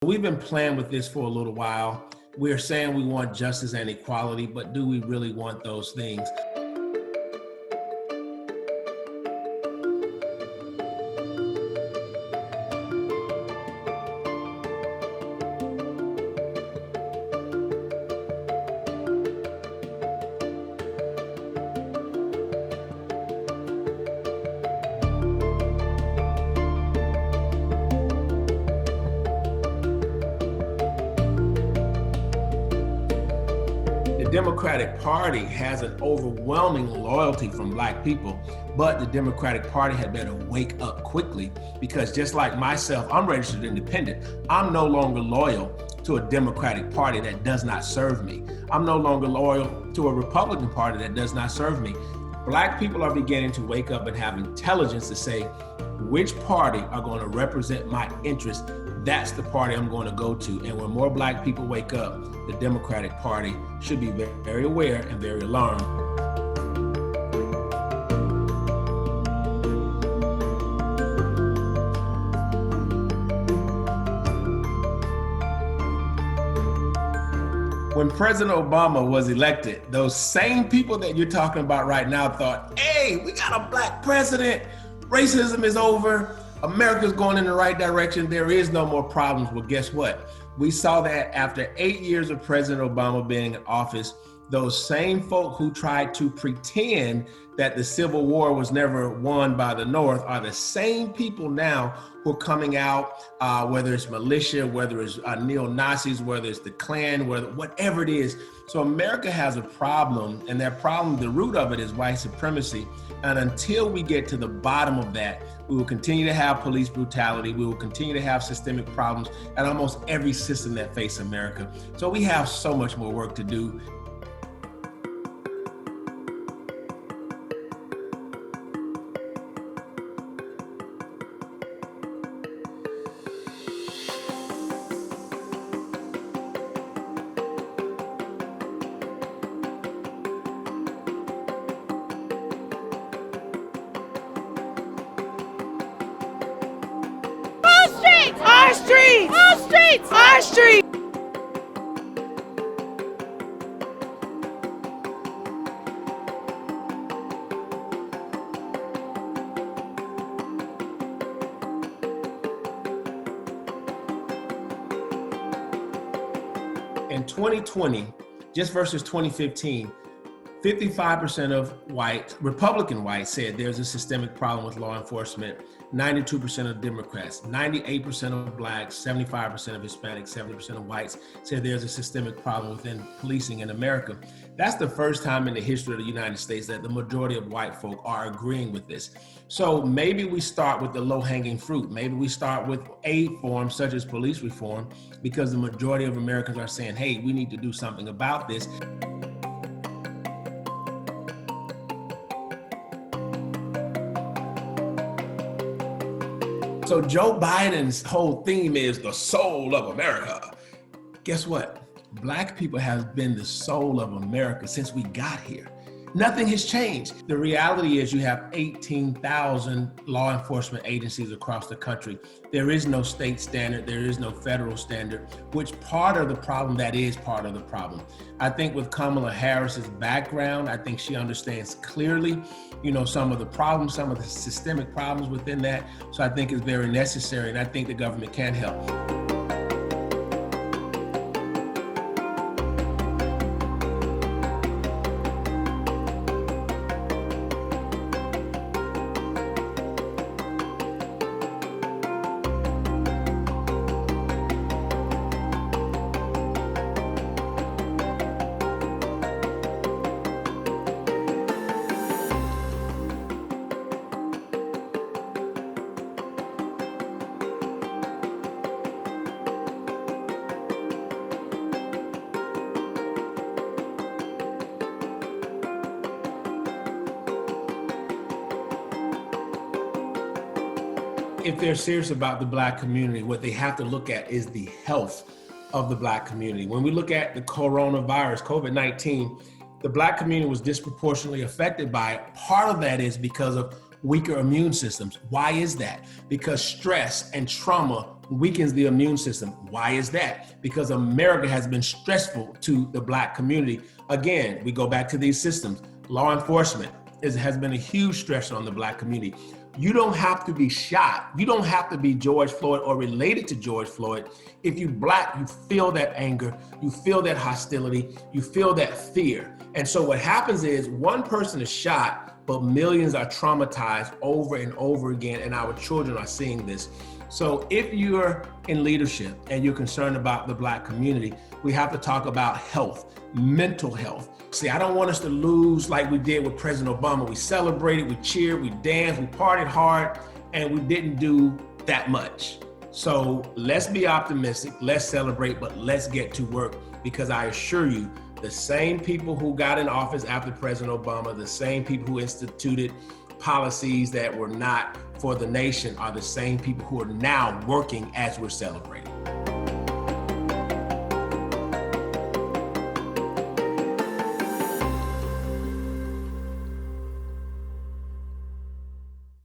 We've been playing with this for a little while. We're saying we want justice and equality, but do we really want those things? The Democratic Party has an overwhelming loyalty from Black people, but the Democratic Party had better wake up quickly, because just like myself, I'm registered independent. I'm no longer loyal to a Democratic Party that does not serve me. I'm no longer loyal to a Republican Party that does not serve me. Black people are beginning to wake up and have intelligence to say, which party are going to represent my interests? That's the party I'm going to go to. And when more Black people wake up, the Democratic Party should be very, very aware and very alarmed. When President Obama was elected, those same people that you're talking about right now thought, hey, we got a Black president, racism is over, America's going in the right direction, there is no more problems. Well, guess what? We saw that after 8 years of President Obama being in office, those same folk who tried to pretend that the Civil War was never won by the North are the same people now who are coming out, whether it's militia, whether it's neo-Nazis, whether it's the Klan, whatever it is. So America has a problem, and that problem, the root of it is white supremacy. And until we get to the bottom of that, we will continue to have police brutality. We will continue to have systemic problems at almost every system that faces America. So we have so much more work to do. Our streets! Our streets! Our streets! In 2020, just versus 2015, 55% of Republican whites said there's a systemic problem with law enforcement. 92% of Democrats, 98% of Blacks, 75% of Hispanics, 70% of whites said there's a systemic problem within policing in America. That's the first time in the history of the United States that the majority of white folk are agreeing with this. So maybe we start with the low-hanging fruit. Maybe we start with aid forms such as police reform, because the majority of Americans are saying, hey, we need to do something about this. So Joe Biden's whole theme is the soul of America. Guess what? Black people have been the soul of America since we got here. Nothing has changed. The reality is you have 18,000 law enforcement agencies across the country. There is no state standard. There is no federal standard, which part of the problem, that is part of the problem. I think with Kamala Harris's background, I think she understands clearly, some of the problems, some of the systemic problems within that. So I think it's very necessary, and I think the government can help. If they're serious about the Black community, what they have to look at is the health of the Black community. When we look at the coronavirus, COVID-19, the Black community was disproportionately affected by it. Part of that is because of weaker immune systems. Why is that? Because stress and trauma weakens the immune system. Why is that? Because America has been stressful to the Black community. Again, we go back to these systems. Law enforcement has been a huge stress on the Black community. You don't have to be shot. You don't have to be George Floyd or related to George Floyd. If you're Black, you feel that anger, you feel that hostility, you feel that fear. And so what happens is one person is shot, but millions are traumatized over and over again, and our children are seeing this. So if you're in leadership and you're concerned about the Black community, we have to talk about health, mental health. See, I don't want us to lose like we did with President Obama. We celebrated, we cheered, we danced, we partied hard, and we didn't do that much. So let's be optimistic, let's celebrate, but let's get to work, because I assure you, the same people who got in office after President Obama, the same people who instituted policies that were not for the nation, are the same people who are now working as we're celebrating.